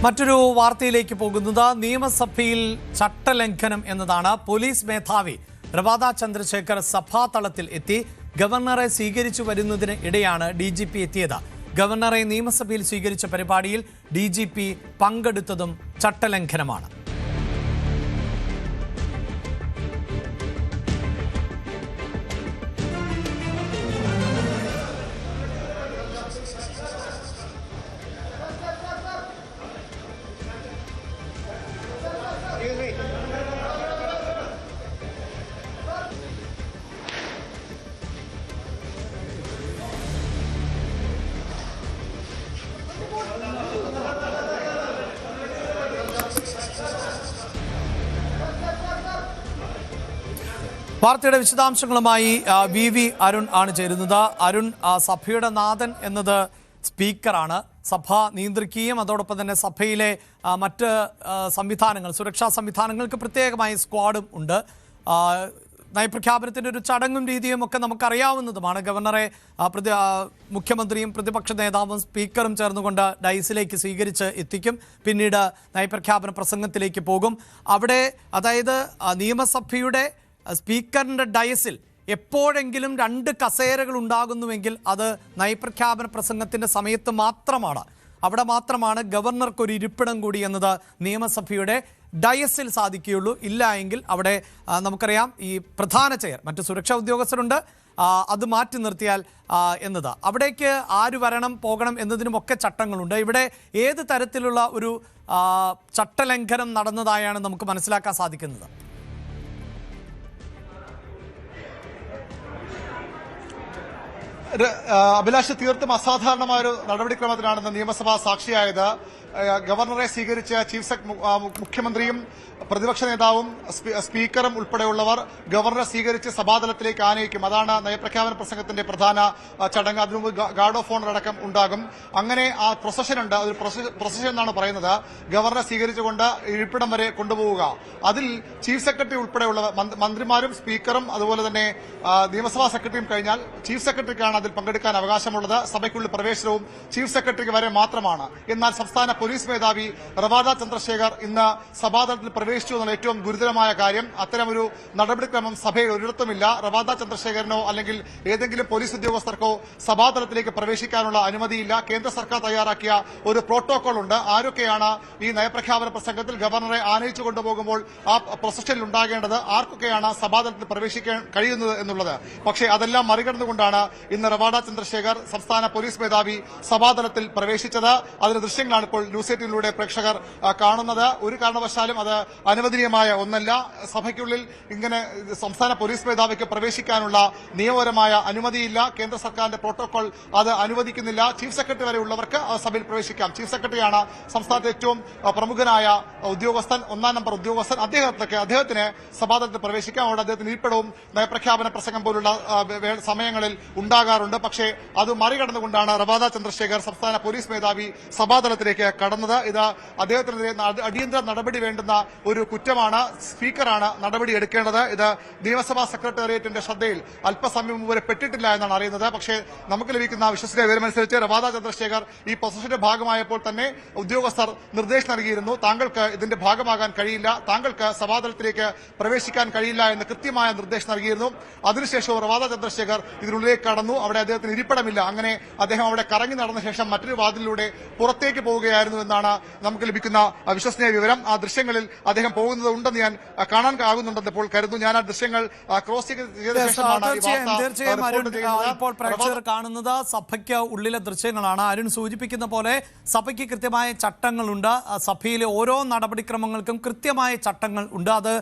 മറ്റൊരു വാർത്തയിലേക്ക് പോകുന്നത് നിയമസഭയിൽ ചട്ടലംഘനം എന്നതാണ്. പോലീസ് മേധാവി റവാദ ചന്ദ്രശേഖർ സഭാതലത്തിൽ എത്തി ഗവർണറെ സ്വീകരിച്ചു വരുന്നതിന് ഇടെയാണ് DGP എത്തിയത്. ഗവർണറെ നിയമസഭയിൽ സ്വീകരിച്ച പരിപാടിയിൽ DGP പങ്കെടുത്തതും ചട്ടലംഘനമാണ്. വാർത്തയുടെ വിശദാംശങ്ങളുമായി VV അരുൺ ആണ് ചേരുന്നത്. അരുൺ, സഭയുടെ നാഥൻ എന്നത് സ്പീക്കറാണ്. സഭ നിയന്ത്രിക്കുകയും അതോടൊപ്പം തന്നെ സഭയിലെ മറ്റ് സംവിധാനങ്ങൾ, സുരക്ഷാ സംവിധാനങ്ങൾക്ക് പ്രത്യേകമായി സ്ക്വാഡും ഉണ്ട്. നയപ്രഖ്യാപനത്തിൻ്റെ ഒരു ചടങ്ങും രീതിയും ഒക്കെ നമുക്കറിയാവുന്നതുമാണ്. ഗവർണറെ മുഖ്യമന്ത്രിയും പ്രതിപക്ഷ നേതാവും സ്പീക്കറും ചേർന്നുകൊണ്ട് ഡൈസിലേക്ക് സ്വീകരിച്ച് എത്തിക്കും. പിന്നീട് നയപ്രഖ്യാപന പ്രസംഗത്തിലേക്ക് പോകും. അവിടെ അതായത് നിയമസഭയുടെ സ്പീക്കറിൻ്റെ ഡയസിൽ എപ്പോഴെങ്കിലും 2 കസേരകൾ ഉണ്ടാകുന്നുവെങ്കിൽ അത് നയപ്രഖ്യാപന പ്രസംഗത്തിൻ്റെ സമയത്ത് മാത്രമാണ്. അവിടെ മാത്രമാണ് ഗവർണർക്കൊരു ഇരിപ്പിടം കൂടി എന്നത് നിയമസഭയുടെ ഡയസിൽ സാധിക്കുകയുള്ളൂ. ഇല്ല എങ്കിൽ അവിടെ നമുക്കറിയാം ഈ പ്രധാന ചെയർ, മറ്റ് സുരക്ഷാ ഉദ്യോഗസ്ഥരുണ്ട്, അത് മാറ്റി നിർത്തിയാൽ എന്നത്. അവിടേക്ക് ആര് വരണം പോകണം എന്നതിനുമൊക്കെ ചട്ടങ്ങളുണ്ട്. ഇവിടെ ഏത് തരത്തിലുള്ള ഒരു ചട്ടലംഘനം നടന്നതായാണ് നമുക്ക് മനസ്സിലാക്കാൻ സാധിക്കുന്നത്? അഭിലാഷ്, തീർത്തും അസാധാരണമായ ഒരു നടപടിക്രമത്തിനാണ് നിയമസഭ സാക്ഷിയായത്. ഗവർണറെ സ്വീകരിച്ച മുഖ്യമന്ത്രിയും പ്രതിപക്ഷ നേതാവും സ്പീക്കറും ഉൾപ്പെടെയുള്ളവർ ഗവർണറെ സ്വീകരിച്ച് സഭാതലത്തിലേക്ക് ആനയിക്കും. അതാണ് നയപ്രഖ്യാപന പ്രസംഗത്തിന്റെ പ്രധാന ചടങ്ങ്. അതിനു മുമ്പ് ഗാർഡ് ഓഫ് ഓണർ അടക്കം ഉണ്ടാകും. അങ്ങനെ ആ പ്രൊസഷൻ ഉണ്ട്. അതൊരു പ്രൊസഷൻ എന്നാണ് പറയുന്നത്. ഗവർണറെ സ്വീകരിച്ചുകൊണ്ട് ഇരിപ്പിടം വരെ കൊണ്ടുപോവുക. അതിൽ ചീഫ് സെക്രട്ടറി ഉൾപ്പെടെയുള്ളവർ, മന്ത്രിമാരും സ്പീക്കറും അതുപോലെ തന്നെ നിയമസഭാ സെക്രട്ടറിയും കഴിഞ്ഞാൽ ചീഫ് സെക്രട്ടറിക്കാണ് അതിൽ പങ്കെടുക്കാൻ അവകാശമുള്ളത്. സഭയ്ക്കുള്ളിൽ പ്രവേശനവും ചീഫ് സെക്രട്ടറിക്ക് വരെ മാത്രമാണ്. എന്നാൽ സംസ്ഥാന പോലീസ് മേധാവി റവാദ ചന്ദ്രശേഖർ ഇന്ന് സഭാതലത്തിൽ പ്രവേശിച്ചു എന്നുള്ള ഏറ്റവും ഗുരുതരമായ കാര്യം. അത്തരമൊരു നടപടിക്രമം സഭയിൽ ഒരിടത്തുമില്ല. റവാദ ചന്ദ്രശേഖരനോ അല്ലെങ്കിൽ ഏതെങ്കിലും പോലീസ് ഉദ്യോഗസ്ഥർക്കോ സഭാതലത്തിലേക്ക് പ്രവേശിക്കാനുള്ള അനുമതിയില്ല. കേന്ദ്ര സർക്കാർ തയ്യാറാക്കിയ ഒരു പ്രോട്ടോകോൾ ഉണ്ട്. ആരൊക്കെയാണ് ഈ നയപ്രഖ്യാപന പ്രസംഗത്തിൽ ഗവർണറെ ആനയിച്ചു കൊണ്ടുപോകുമ്പോൾ ആ പ്രൊസഷനിൽ ഉണ്ടാകേണ്ടത്, ആർക്കൊക്കെയാണ് സഭാതലത്തിൽ പ്രവേശിക്കാൻ കഴിയുന്നത് എന്നുള്ളത്. പക്ഷേ അതെല്ലാം മറികടന്നുകൊണ്ടാണ് ഇന്ന് റവാദ ചന്ദ്രശേഖർ സംസ്ഥാന പോലീസ് മേധാവി സഭാതലത്തിൽ പ്രവേശിച്ചത്. അതിന്റെ ദൃശ്യങ്ങളാണ് ഇപ്പോൾ ന്യൂസ് 18 പ്രേക്ഷകർ കാണുന്നത്. ഒരു കാരണവശാലും അത് അനുവദനീയമായ ഒന്നല്ല. സഭയ്ക്കുള്ളിൽ ഇങ്ങനെ സംസ്ഥാന പോലീസ് മേധാവിക്ക് പ്രവേശിക്കാനുള്ള നിയമപരമായ അനുമതിയില്ല. കേന്ദ്ര സർക്കാരിന്റെ പ്രോട്ടോകോൾ അത് അനുവദിക്കുന്നില്ല. ചീഫ് സെക്രട്ടറി വരെ ഉള്ളവർക്ക് സഭയിൽ പ്രവേശിക്കാം. ചീഫ് സെക്രട്ടറിയാണ് സംസ്ഥാനത്തെ ഏറ്റവും പ്രമുഖനായ ഉദ്യോഗസ്ഥൻ, 1ാം നമ്പർ ഉദ്യോഗസ്ഥൻ. അദ്ദേഹത്തിന് സഭാതലത്തിൽ പ്രവേശിക്കാം. അവിടെ അദ്ദേഹത്തിന് ഇരിപ്പിടവും നയപ്രഖ്യാപന പ്രസംഗം പോലുള്ള സമയങ്ങളിൽ ഉണ്ടാകാറുണ്ട്. പക്ഷേ അത് മറികടന്നുകൊണ്ടാണ് റവാദ ചന്ദ്രശേഖർ സംസ്ഥാന പോലീസ് മേധാവി സഭാതലത്തിലേക്ക് കടന്നത്. ഇത് അദ്ദേഹത്തിനെതിരെ അടിയന്തര നടപടി വേണ്ടുന്ന ഒരു കുറ്റമാണ്. സ്പീക്കറാണ് നടപടി എടുക്കേണ്ടത്. ഇത് നിയമസഭാ സെക്രട്ടേറിയറ്റിന്റെ ശ്രദ്ധയിൽ അല്പസമയം മുമ്പ് വരെ പെട്ടിട്ടില്ല എന്നാണ് അറിയുന്നത്. പക്ഷേ നമുക്ക് ലഭിക്കുന്ന വിശ്വസനീയ വിവരമനുസരിച്ച് റവാദ ചന്ദ്രശേഖർ ഈ പൊസിഷന്റെ ഭാഗമായപ്പോൾ തന്നെ ഉദ്യോഗസ്ഥർ നിർദ്ദേശം നൽകിയിരുന്നു. താങ്കൾക്ക് ഇതിന്റെ ഭാഗമാകാൻ കഴിയില്ല, താങ്കൾക്ക് സഭാതലത്തിലേക്ക് പ്രവേശിക്കാൻ കഴിയില്ല എന്ന് കൃത്യമായ നിർദ്ദേശം നൽകിയിരുന്നു. അതിനുശേഷവും റവാദ ചന്ദ്രശേഖർ ഇതിനുള്ളിലേക്ക് കടന്നു. അവിടെ അദ്ദേഹത്തിന് ഇരിപ്പിടമില്ല. അങ്ങനെ അദ്ദേഹം അവിടെ കറങ്ങി നടന്ന ശേഷം മറ്റൊരു വാതിലിലൂടെ പുറത്തേക്ക് പോവുകയായിരുന്നു എന്നാണ് നമുക്ക് ലഭിക്കുന്ന വിശ്വസനീയ വിവരം. ആ ദൃശ്യങ്ങളിൽ അദ്ദേഹം പോകുന്നത് ഉണ്ടെന്ന് ഞാൻ കാണാൻ ആകുന്നുണ്ടെന്ന് ഇപ്പോൾ കരുതുന്നു. ഞാൻ ആ ദൃശ്യങ്ങൾ ക്രോസ് ചെയ്ത ശേഷമാണ് ഇപ്പോൾ പ്രേക്ഷകർ കാണുന്നത് സഭയ്ക്ക് ഉള്ളിലെ ദൃശ്യങ്ങളാണ്. അരുൺ സൂചിപ്പിക്കുന്ന പോലെ സഭയ്ക്ക് കൃത്യമായ ചട്ടങ്ങളുണ്ട്. സഭയിലെ ഓരോ നടപടിക്രമങ്ങൾക്കും കൃത്യമായ ചട്ടങ്ങൾ ഉണ്ട്. അത്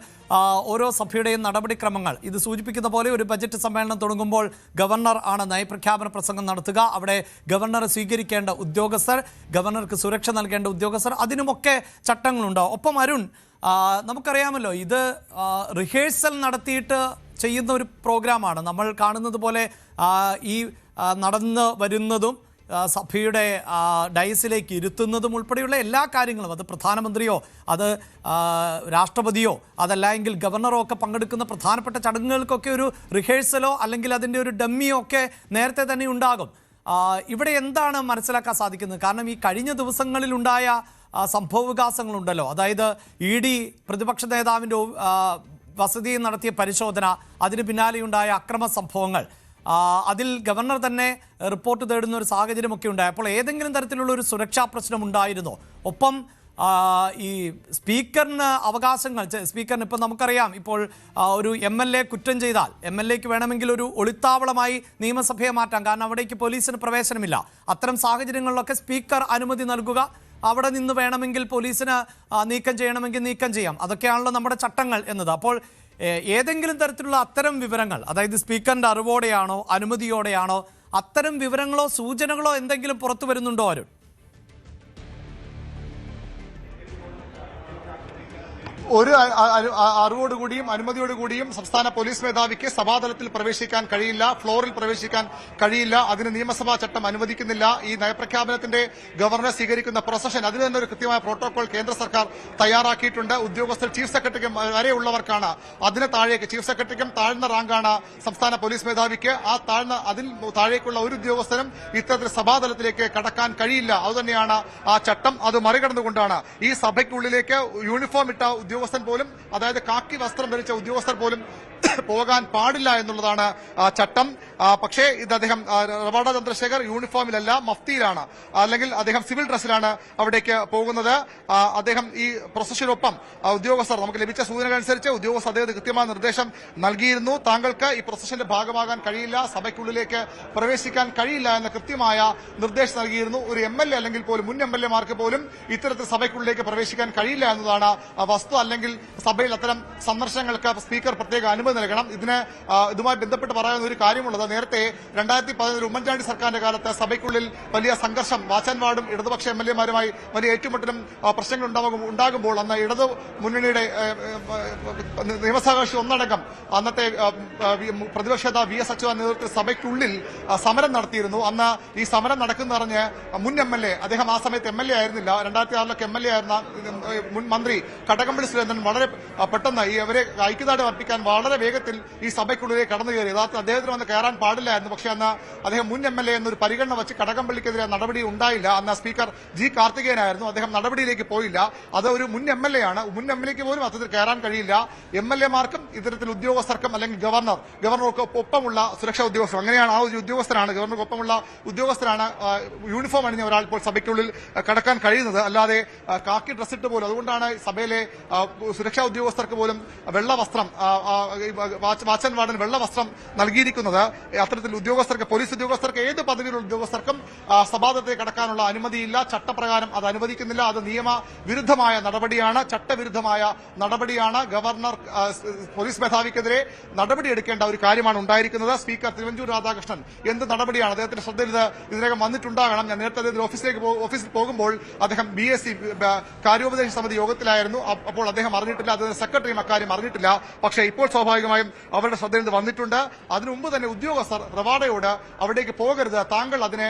ഓരോ സഭയുടെയും നടപടിക്രമങ്ങൾ ഇത് സൂചിപ്പിക്കുന്ന പോലെ ഒരു ബജറ്റ് സമ്മേളനം തുടങ്ങുമ്പോൾ ഗവർണർ ആണ് നയപ്രഖ്യാപന പ്രസംഗം നടത്തുക. അവിടെ ഗവർണറെ സ്വീകരിക്കേണ്ട ഉദ്യോഗസ്ഥർ, ഗവർണർക്ക് സുരക്ഷ നൽകേണ്ട ഉദ്യോഗസ്ഥർ, അതിനുമൊക്കെ ചട്ടങ്ങളുണ്ട്. ഒപ്പം അരുൺ, നമുക്കറിയാമല്ലോ ഇത് റിഹേഴ്സൽ നടത്തിയിട്ട് ചെയ്യുന്ന ഒരു പ്രോഗ്രാമാണ്. നമ്മൾ കാണുന്നത് പോലെ ഈ നടന്നു വരുന്നതും സഭയുടെ ഡയസിലേക്ക് ഇരുത്തുന്നതും ഉൾപ്പെടെയുള്ള എല്ലാ കാര്യങ്ങളും, അത് പ്രധാനമന്ത്രിയോ അത് രാഷ്ട്രപതിയോ അതല്ലെങ്കിൽ ഗവർണറോ ഒക്കെ പങ്കെടുക്കുന്ന പ്രധാനപ്പെട്ട ചടങ്ങുകൾക്കൊക്കെ ഒരു റിഹേഴ്സലോ അല്ലെങ്കിൽ അതിൻ്റെ ഒരു ഡമ്മിയോ ഒക്കെ നേരത്തെ തന്നെ ഉണ്ടാകും. ഇവിടെ എന്താണ് മനസ്സിലാക്കാൻ സാധിക്കുന്നത്? കാരണം ഈ കഴിഞ്ഞ ദിവസങ്ങളിലുണ്ടായ സംഭവവികാസങ്ങളുണ്ടല്ലോ. അതായത് ED പ്രതിപക്ഷ നേതാവിൻ്റെ വസതിയിൽ നടത്തിയ പരിശോധന, അതിന് പിന്നാലെയുണ്ടായ അക്രമ സംഭവങ്ങൾ, അതിൽ ഗവർണർ തന്നെ റിപ്പോർട്ട് തേടുന്ന ഒരു സാഹചര്യമൊക്കെ ഉണ്ടായി. അപ്പോൾ ഏതെങ്കിലും തരത്തിലുള്ള ഒരു സുരക്ഷാ പ്രശ്നം ഉണ്ടായിരുന്നോ? ഒപ്പം ഈ സ്പീക്കറിന് അവകാശങ്ങൾ, സ്പീക്കറിന് ഇപ്പം നമുക്കറിയാം, ഇപ്പോൾ ഒരു MLA കുറ്റം ചെയ്താൽ MLAക്ക് വേണമെങ്കിൽ ഒരു ഒളിത്താവളമായി നിയമസഭയെ മാറ്റാം, കാരണം അവിടേക്ക് പോലീസിന് പ്രവേശനമില്ല. അത്തരം സാഹചര്യങ്ങളിലൊക്കെ സ്പീക്കർ അനുമതി നൽകുക, അവിടെ നിന്ന് വേണമെങ്കിൽ പോലീസിന് നീക്കം ചെയ്യണമെങ്കിൽ നീക്കം ചെയ്യാം. അതൊക്കെയാണല്ലോ നമ്മുടെ ചട്ടങ്ങൾ എന്നത്. അപ്പോൾ ഏതെങ്കിലും തരത്തിലുള്ള അത്തരം വിവരങ്ങൾ, അതായത് സ്പീക്കറിൻ്റെ അറിവോടെയാണോ അനുമതിയോടെയാണോ അത്തരം വിവരങ്ങളോ സൂചനകളോ എന്തെങ്കിലും പുറത്തു വരുന്നുണ്ടോ അരുൺ? ഒരു അറിവോടുകൂടിയും അനുമതിയോടുകൂടിയും സംസ്ഥാന പോലീസ് മേധാവിക്ക് സഭാതലത്തിൽ പ്രവേശിക്കാൻ കഴിയില്ല, ഫ്ലോറിൽ പ്രവേശിക്കാൻ കഴിയില്ല. അതിന് നിയമസഭാ ചട്ടം അനുവദിക്കുന്നില്ല. ഈ നയപ്രഖ്യാപനത്തിന്റെ ഗവർണർ സ്വീകരിക്കുന്ന പ്രൊസഷൻ, അതിന് തന്നെ ഒരു കൃത്യമായ പ്രോട്ടോകോൾ കേന്ദ്ര സർക്കാർ തയ്യാറാക്കിയിട്ടുണ്ട്. ഉദ്യോഗസ്ഥർ ചീഫ് സെക്രട്ടറിക്കും വരെയുള്ളവർക്കാണ്, അതിന് താഴേക്ക് ചീഫ് സെക്രട്ടറിക്കും താഴ്ന്ന റാങ്കാണ് സംസ്ഥാന പോലീസ് മേധാവിക്ക്. അതിൽ താഴേക്കുള്ള ഒരു ഉദ്യോഗസ്ഥനും ഇത്തരത്തിൽ സഭാതലത്തിലേക്ക് കടക്കാൻ കഴിയില്ല. അതുതന്നെയാണ് ആ ചട്ടം. അത് മറികടന്നുകൊണ്ടാണ് ഈ സഭയ്ക്കുള്ളിലേക്ക് യൂണിഫോം ഇട്ട ഉദ്യോഗസ്ഥൻ പോലും, അതായത് കാക്കി വസ്ത്രം ധരിച്ച ഉദ്യോഗസ്ഥർ പോലും പോകാൻ പാടില്ല എന്നുള്ളതാണ് ചട്ടം. പക്ഷേ ഇത് അദ്ദേഹം റവാഡ ചന്ദ്രശേഖർ യൂണിഫോമിലല്ല, മഫ്തിയിലാണ്, അല്ലെങ്കിൽ അദ്ദേഹം സിവിൽ ഡ്രസ്സിലാണ് അവിടേക്ക് പോകുന്നത്. അദ്ദേഹം ഈ പ്രൊസഷനൊപ്പം ഉദ്യോഗസ്ഥർ, നമുക്ക് ലഭിച്ച സൂചനകൾ അനുസരിച്ച് ഉദ്യോഗസ്ഥർ അദ്ദേഹത്തിന് കൃത്യമായ നിർദ്ദേശം നൽകിയിരുന്നു. താങ്കൾക്ക് ഈ പ്രൊസഷന്റെ ഭാഗമാകാൻ കഴിയില്ല, സഭയ്ക്കുള്ളിലേക്ക് പ്രവേശിക്കാൻ കഴിയില്ല എന്ന കൃത്യമായ നിർദ്ദേശം നൽകിയിരുന്നു. ഒരു MLA അല്ലെങ്കിൽ പോലും മുൻ MLA-മാർക്ക് പോലും ഇത്തരത്തിൽ സഭയ്ക്കുള്ളിലേക്ക് പ്രവേശിക്കാൻ കഴിയില്ല എന്നതാണ് വസ്തു. അല്ലെങ്കിൽ സഭയിൽ അത്തരം സന്ദർശനങ്ങൾക്ക് സ്പീക്കർ പ്രത്യേക അനുമതി നൽകണം. ഇതുമായി ബന്ധപ്പെട്ട് പറയാവുന്ന ഒരു കാര്യമുള്ളത്, നേരത്തെ 2011 ഉമ്മൻചാണ്ടി സർക്കാരിന്റെ കാലത്ത് സഭയ്ക്കുള്ളിൽ വലിയ സംഘർഷം, വാച്ചാൻ വാർഡും ഇടതുപക്ഷ MLA-മാരുമായി വലിയ ഏറ്റുമുട്ടലും പ്രശ്നങ്ങൾ ഉണ്ടാകുമ്പോൾ അന്ന് ഇടതു മുന്നണിയുടെ നിയമസഭാകക്ഷി ഒന്നടങ്കം അന്നത്തെ പ്രതിപക്ഷ നേതാവ് VS അച്യുതാനന്ദന്റെ നേതൃത്വത്തിൽ സഭയ്ക്കുള്ളിൽ സമരം നടത്തിയിരുന്നു. അന്ന് ഈ സമരം നടക്കുന്നറിഞ്ഞ് മുൻ MLA, അദ്ദേഹം ആ സമയത്ത് MLA ആയിരുന്നില്ല, 2006 MLA ആയിരുന്ന മുൻ മന്ത്രി കടകംപള്ളി സുരേന്ദ്രൻ വളരെ പെട്ടെന്ന് അവരെ ഐക്യദാർഢ്യം അർപ്പിക്കാൻ വളരെ വേഗത്തിൽ ഈ സഭയ്ക്കുള്ളിലേക്ക് കടന്നു കയറി. യഥാർത്ഥത്തിൽ അദ്ദേഹത്തിന് വന്ന് കയറാൻ പാടില്ലായിരുന്നു. പക്ഷേ അന്ന് അദ്ദേഹം മുൻ MLA എന്നൊരു പരിഗണന വെച്ച് കടകംപള്ളിക്കെതിരെ നടപടി ഉണ്ടായില്ല. അന്ന് സ്പീക്കർ G കാർത്തികേയനായിരുന്നു. അദ്ദേഹം നടപടിയിലേക്ക് പോയില്ല. അത് ഒരു മുൻ MLA ആണ്. മുൻ MLAക്ക് പോലും അത്തരത്തിൽ കയറാൻ കഴിയില്ല. MLA-മാർക്കും ഇത്തരത്തിൽ ഉദ്യോഗസ്ഥർക്കും, അല്ലെങ്കിൽ ഗവർണർക്ക് ഒപ്പമുള്ള സുരക്ഷാ ഉദ്യോഗസ്ഥർ, അങ്ങനെയാണ് ആ ഒരു ഉദ്യോഗസ്ഥരാണ്, ഗവർണർക്കൊപ്പമുള്ള ഉദ്യോഗസ്ഥരാണ് യൂണിഫോം അണിഞ്ഞ ഒരാൾ ഇപ്പോൾ സഭയ്ക്കുള്ളിൽ കടക്കാൻ കഴിയുന്നത്. അല്ലാതെ കാക്കി ഡ്രസ് ഇട്ട് പോലും. അതുകൊണ്ടാണ് സഭയിലെ സുരക്ഷാ ഉദ്യോഗസ്ഥർക്ക് പോലും വെള്ള വസ്ത്രം, വാച്ചൻ വാർഡിന് വെള്ള വസ്ത്രം നൽകിയിരിക്കുന്നത്. അത്തരത്തിൽ ഉദ്യോഗസ്ഥർക്ക്, പോലീസ് ഉദ്യോഗസ്ഥർക്ക്, ഏത് പദവിയിലുള്ള ഉദ്യോഗസ്ഥർക്കും സഭാതലത്തിൽ കടക്കാനുള്ള അനുമതിയില്ല. ചട്ടപ്രകാരം അത് അനുവദിക്കുന്നില്ല. അത് നിയമവിരുദ്ധമായ നടപടിയാണ്, ചട്ടവിരുദ്ധമായ നടപടിയാണ്. ഗവർണർ പോലീസ് മേധാവിക്കെതിരെ നടപടിയെടുക്കേണ്ട ഒരു കാര്യമാണ് ഉണ്ടായിരിക്കുന്നത്. സ്പീക്കർ തിരുവഞ്ചൂർ രാധാകൃഷ്ണൻ എന്ത് നടപടിയാണ്, അദ്ദേഹത്തിന്റെ ശ്രദ്ധയിൽ ഇതിനകം വന്നിട്ടുണ്ടാകണം. ഞാൻ നേരത്തെ അദ്ദേഹത്തിന്റെ ഓഫീസിൽ പോകുമ്പോൾ അദ്ദേഹം BSc കാര്യോപദേശ സമിതി യോഗത്തിലായിരുന്നു. അപ്പോൾ അദ്ദേഹം അറിഞ്ഞിട്ടില്ല, അദ്ദേഹത്തിന്റെ സെക്രട്ടറിയും അക്കാര്യം അറിഞ്ഞിട്ടില്ല. പക്ഷേ ഇപ്പോൾ സ്വാഭാവികമായും അവരുടെ ശ്രദ്ധയിൽ വന്നിട്ടുണ്ട്. അതിനു മുമ്പ് തന്നെ ഉദ്യോഗസ്ഥർ റവാഡയോട് അവിടേക്ക് പോകരുത്, താങ്കൾ അതിനെ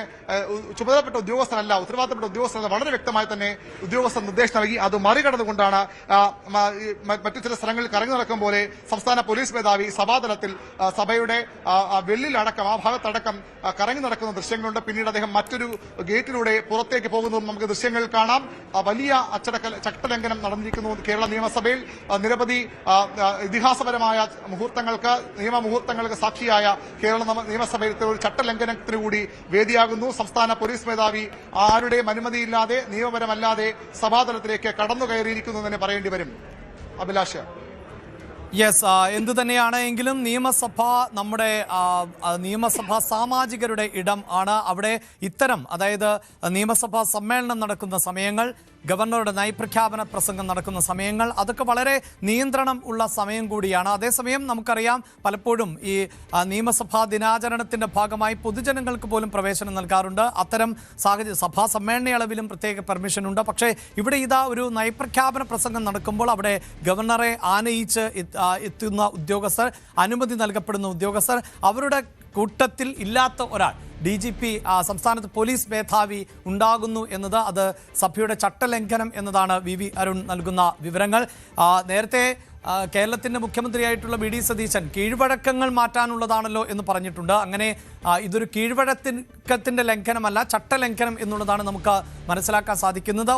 ചുമതലപ്പെട്ട ഉദ്യോഗസ്ഥനല്ല, ഉത്തരവാദിത്തപ്പെട്ട ഉദ്യോഗസ്ഥനല്ല, വളരെ വ്യക്തമായി തന്നെ ഉദ്യോഗസ്ഥർ നിർദ്ദേശം നൽകി. അത് മറികടന്നുകൊണ്ടാണ് മറ്റു ചില സ്ഥലങ്ങളിൽ കറങ്ങി നടക്കും പോലെ സംസ്ഥാന പോലീസ് മേധാവി സഭാതലത്തിൽ സഭയുടെ വെള്ളിലടക്കം, ആ ഭാഗത്തടക്കം കറങ്ങി നടക്കുന്ന ദൃശ്യങ്ങളുണ്ട്. പിന്നീട് അദ്ദേഹം മറ്റൊരു ഗേറ്റിലൂടെ പുറത്തേക്ക് പോകുന്നതും നമുക്ക് ദൃശ്യങ്ങളിൽ കാണാം. വലിയ ചട്ടലംഘനം നടന്നിരിക്കുന്നു കേരള നിയമസഭയിൽ. നിരവധി ഇതിഹാസപരമായ നിയമമുഹൂർത്തങ്ങൾക്ക് സാക്ഷിയായ കേരള നിയമസഭയിൽ ഒരു ചട്ടലംഘനത്തിന് കൂടി വേദിയാകുന്നു. സംസ്ഥാന പോലീസ് മേധാവി ആരുടെയും അനുമതിയില്ലാതെ, നിയമപരമല്ലാതെ സഭാതലത്തിലേക്ക് കടന്നു കയറിയിരിക്കുന്നു എന്ന് തന്നെ പറയേണ്ടി വരും. അഭിലാഷ്. യെസ്, എന്തു തന്നെയാണെങ്കിലും നമ്മുടെ നിയമസഭ സാമാജികരുടെ ഇടം ആണ്. അവിടെ ഇത്തരം, അതായത് നിയമസഭാ സമ്മേളനം നടക്കുന്ന സമയങ്ങൾ, ഗവർണറുടെ നയപ്രഖ്യാപന പ്രസംഗം നടക്കുന്ന സമയങ്ങൾ, അതൊക്കെ വളരെ നിയന്ത്രണം ഉള്ള സമയം കൂടിയാണ്. അതേസമയം നമുക്കറിയാം, പലപ്പോഴും ഈ നിയമസഭാ ദിനാചരണത്തിന്റെ ഭാഗമായി പൊതുജനങ്ങൾക്ക് പോലും പ്രവേശനം നൽകാറുണ്ട്. അത്തരം സാഹചര്യം സഭാ സമ്മേളന അളവിലും പ്രത്യേക പെർമിഷൻ ഉണ്ട്. പക്ഷേ ഇവിടെ ഇതാ ഒരു നയപ്രഖ്യാപന പ്രസംഗം നടക്കുമ്പോൾ അവിടെ ഗവർണറെ ആനയിച്ച് എത്തുന്ന ഉദ്യോഗസ്ഥർ, അനുമതി നൽകപ്പെടുന്ന ഉദ്യോഗസ്ഥർ, അവരുടെ കൂട്ടത്തിൽ ഇല്ലാത്ത ഒരാൾ, DGP, സംസ്ഥാനത്ത് പോലീസ് മേധാവി ഉണ്ടാകുന്നു എന്നത് അത് സഭയുടെ ചട്ടലംഘനം എന്നതാണ് VV അരുൺ നൽകുന്ന വിവരങ്ങൾ. നേരത്തെ കേരളത്തിന്റെ മുഖ്യമന്ത്രിയായിട്ടുള്ള VD സതീശൻ കീഴ്വഴക്കങ്ങൾ മാറ്റാനുള്ളതാണല്ലോ എന്ന് പറഞ്ഞിട്ടുണ്ട്. അങ്ങനെ ഇതൊരു കീഴ്വഴക്കത്തിന്റെ ലംഘനമല്ല, ചട്ടലംഘനം എന്നുള്ളതാണ് നമുക്ക് മനസ്സിലാക്കാൻ സാധിക്കുന്നത്.